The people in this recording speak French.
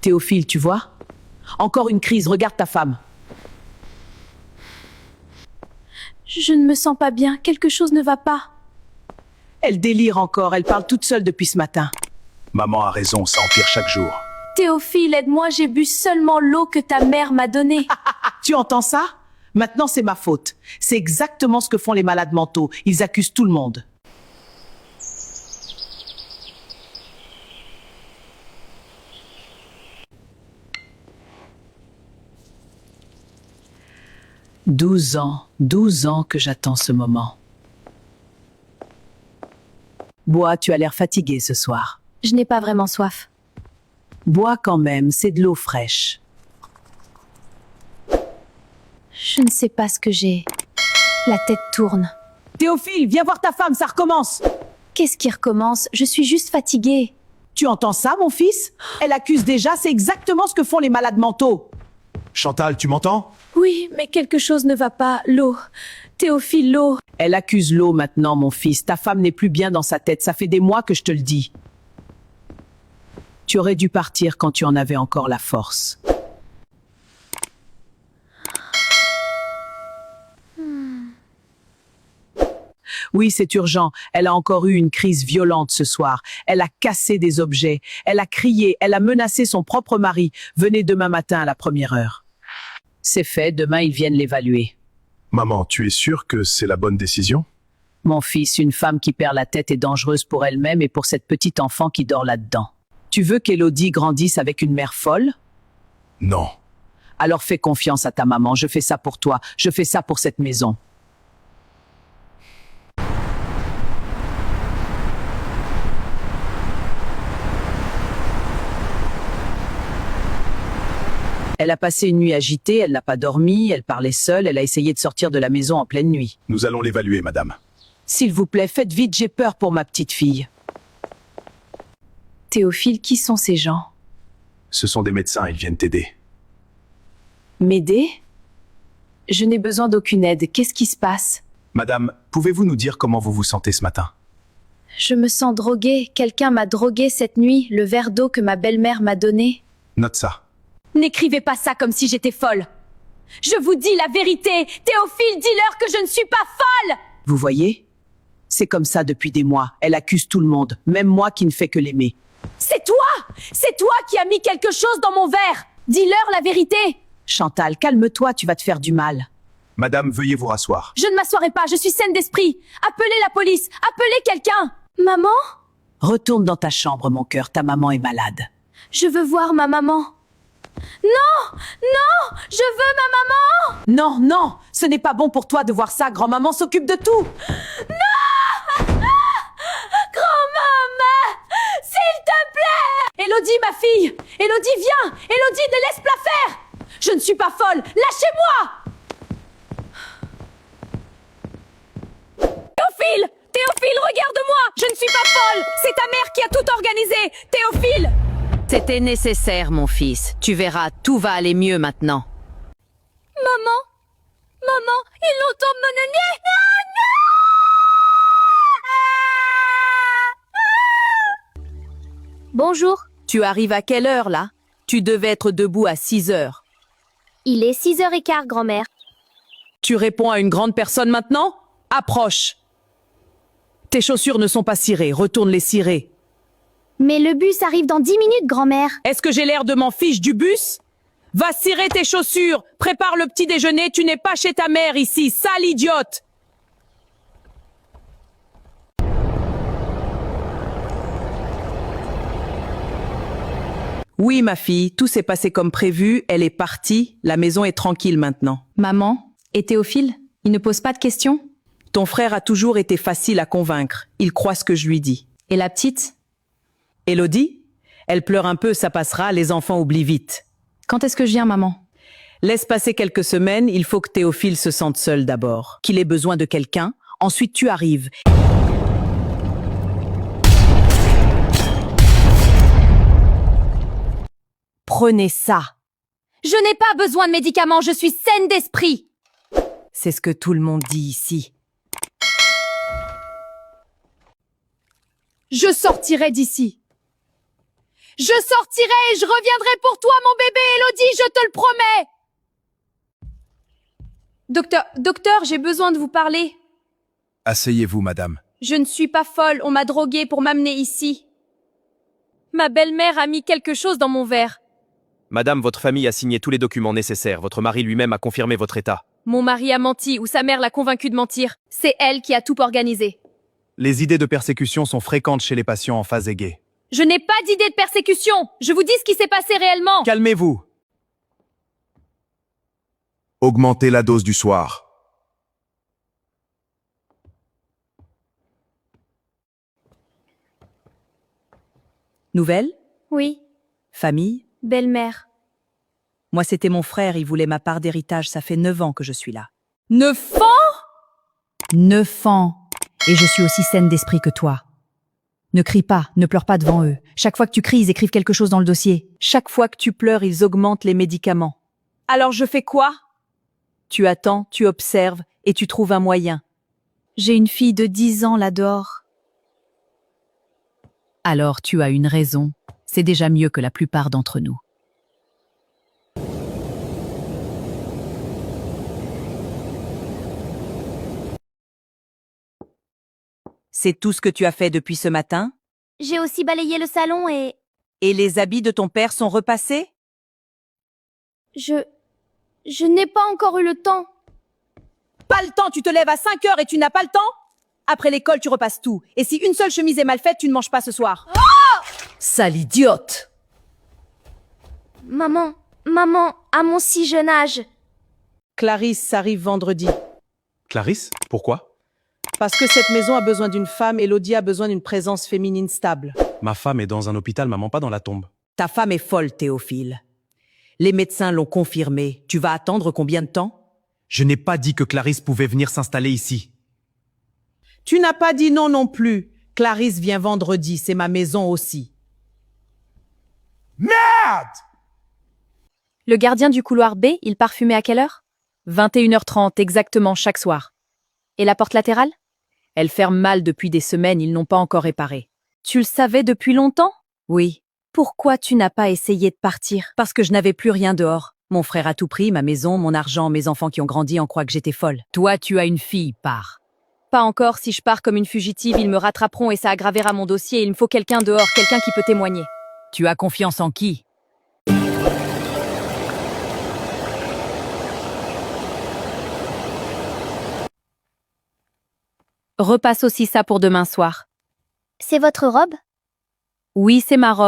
Théophile, tu vois? Encore une crise, regarde ta femme. Je ne me sens pas bien, quelque chose ne va pas. Elle délire encore, elle parle toute seule depuis ce matin. Maman a raison, ça empire chaque jour. Théophile, aide-moi, j'ai bu seulement l'eau que ta mère m'a donnée. Tu entends ça? Maintenant, c'est ma faute. C'est exactement ce que font les malades mentaux. Ils accusent tout le monde. Douze ans que j'attends ce moment. Bois, tu as l'air fatigué ce soir. Je n'ai pas vraiment soif. Bois quand même, c'est de l'eau fraîche. Je ne sais pas ce que j'ai. La tête tourne. Théophile, viens voir ta femme, ça recommence. Qu'est-ce qui recommence? Je suis juste fatiguée. Tu entends ça, mon fils? Elle accuse déjà, c'est exactement ce que font les malades mentaux. Chantal, tu m'entends? Oui, mais quelque chose ne va pas. L'eau. Théophile, l'eau. Elle accuse l'eau maintenant, mon fils. Ta femme n'est plus bien dans sa tête, ça fait des mois que je te le dis. Tu aurais dû partir quand tu en avais encore la force. Oui, c'est urgent. Elle a encore eu une crise violente ce soir. Elle a cassé des objets. Elle a crié. Elle a menacé son propre mari. Venez demain matin à la 1e heure. C'est fait. Demain, ils viennent l'évaluer. Maman, tu es sûre que c'est la bonne décision? Mon fils, une femme qui perd la tête est dangereuse pour elle-même et pour cette petite enfant qui dort là-dedans. Tu veux qu'Élodie grandisse avec une mère folle? Non. Alors fais confiance à ta maman. Je fais ça pour toi. Je fais ça pour cette maison. Elle a passé une nuit agitée, elle n'a pas dormi, elle parlait seule, elle a essayé de sortir de la maison en pleine nuit. Nous allons l'évaluer, madame. S'il vous plaît, faites vite, j'ai peur pour ma petite fille. Théophile, qui sont ces gens? Ce sont des médecins, ils viennent t'aider. M'aider? Je n'ai besoin d'aucune aide. Qu'est-ce qui se passe? Madame, pouvez-vous nous dire comment vous vous sentez ce matin? Je me sens droguée. Quelqu'un m'a droguée cette nuit. Le verre d'eau que ma belle-mère m'a donné. Note ça. N'écrivez pas ça comme si j'étais folle. Je vous dis la vérité. Théophile, dis-leur que je ne suis pas folle. Vous voyez? C'est comme ça depuis des mois. Elle accuse tout le monde, même moi qui ne fais que l'aimer. C'est toi! C'est toi qui as mis quelque chose dans mon verre. Dis-leur la vérité. Chantal, calme-toi, tu vas te faire du mal. Madame, veuillez vous rasseoir. Je ne m'assoirai pas, je suis saine d'esprit. Appelez la police, appelez quelqu'un. Maman? Retourne dans ta chambre, mon cœur, ta maman est malade. Je veux voir ma maman. Non! Non! Je veux ma maman! Non, non, ce n'est pas bon pour toi de voir ça, grand-maman s'occupe de tout. Non! Grand-maman! S'il te plaît! Élodie, ma fille! Élodie, viens! Élodie, ne laisse pas faire! Je ne suis pas folle! Lâchez-moi! Théophile! Théophile, regarde-moi! Je ne suis pas folle! C'est ta mère qui a tout organisé! Théophile! C'était nécessaire, mon fils. Tu verras, tout va aller mieux maintenant. Maman! Maman! Ils l'ont emmené! Bonjour, Tu arrives à quelle heure, là? Tu devais être debout à 6 heures. il est 6h15, grand-mère. Tu réponds à une grande personne maintenant? Approche. Tes chaussures ne sont pas cirées, retourne les cirer. Mais le bus arrive dans 10 minutes, grand-mère. Est-ce que j'ai l'air de m'en fiche du bus? Va cirer tes chaussures, prépare le petit déjeuner, tu n'es pas chez ta mère ici, sale idiote! Oui, ma fille, tout s'est passé comme prévu, elle est partie, la maison est tranquille maintenant. Maman? Et Théophile? Il ne pose pas de questions? Ton frère a toujours été facile à convaincre, il croit ce que je lui dis. Et la petite? Élodie? Elle pleure un peu, ça passera, les enfants oublient vite. Quand est-ce que je viens, maman? Laisse passer quelques semaines, il faut que Théophile se sente seul d'abord, qu'il ait besoin de quelqu'un, ensuite tu arrives. Prenez ça. Je n'ai pas besoin de médicaments, je suis saine d'esprit. C'est ce que tout le monde dit ici. Je sortirai d'ici. Je sortirai et je reviendrai pour toi, mon bébé, Elodie, je te le promets. Docteur, j'ai besoin de vous parler. Asseyez-vous, madame. Je ne suis pas folle, on m'a droguée pour m'amener ici. Ma belle-mère a mis quelque chose dans mon verre. Madame, votre famille a signé tous les documents nécessaires. Votre mari lui-même a confirmé votre état. Mon mari a menti ou sa mère l'a convaincu de mentir. C'est elle qui a tout organisé. Les idées de persécution sont fréquentes chez les patients en phase aiguë. Je n'ai pas d'idée de persécution. Je vous dis ce qui s'est passé réellement. Calmez-vous. Augmentez la dose du soir. Nouvelle? Oui, Famille? belle-mère. Moi, c'était mon frère, il voulait ma part d'héritage, ça fait 9 ans que je suis là. 9 ans? 9 ans! Et je suis aussi saine d'esprit que toi. Ne crie pas, ne pleure pas devant eux. Chaque fois que tu cries, ils écrivent quelque chose dans le dossier. Chaque fois que tu pleures, ils augmentent les médicaments. Alors je fais quoi? Tu attends, tu observes, et tu trouves un moyen. J'ai une fille de 10 ans là dehors. Alors tu as une raison. C'est déjà mieux que la plupart d'entre nous. C'est tout ce que tu as fait depuis ce matin? J'ai aussi balayé le salon et... Et les habits de ton père sont repassés? Je n'ai pas encore eu le temps. Pas le temps, tu te lèves à 5 heures et tu n'as pas le temps? Après l'école, tu repasses tout. Et si une seule chemise est mal faite, tu ne manges pas ce soir. Sale idiote! Maman, à mon si jeune âge. Clarisse arrive vendredi. Clarisse, pourquoi? Parce que cette maison a besoin d'une femme, Elodie a besoin d'une présence féminine stable. Ma femme est dans un hôpital, maman, pas dans la tombe. Ta femme est folle, Théophile. Les médecins l'ont confirmé. Tu vas attendre combien de temps? Je n'ai pas dit que Clarisse pouvait venir s'installer ici. Tu n'as pas dit non plus. Clarisse vient vendredi, c'est ma maison aussi. Le gardien du couloir B, il parfumait à quelle heure? 21h30 exactement chaque soir. Et la porte latérale? Elle ferme mal depuis des semaines, ils n'ont pas encore réparé. Tu le savais depuis longtemps? Oui. Pourquoi tu n'as pas essayé de partir? Parce que je n'avais plus rien dehors. Mon frère a tout pris, ma maison, mon argent, mes enfants qui ont grandi en croient que j'étais folle. Toi, tu as une fille, pars. Pas encore, si je pars comme une fugitive, ils me rattraperont et ça aggravera mon dossier. Il me faut quelqu'un dehors, quelqu'un qui peut témoigner. Tu as confiance en qui? Repasse aussi ça pour demain soir. C'est votre robe? Oui, c'est ma robe.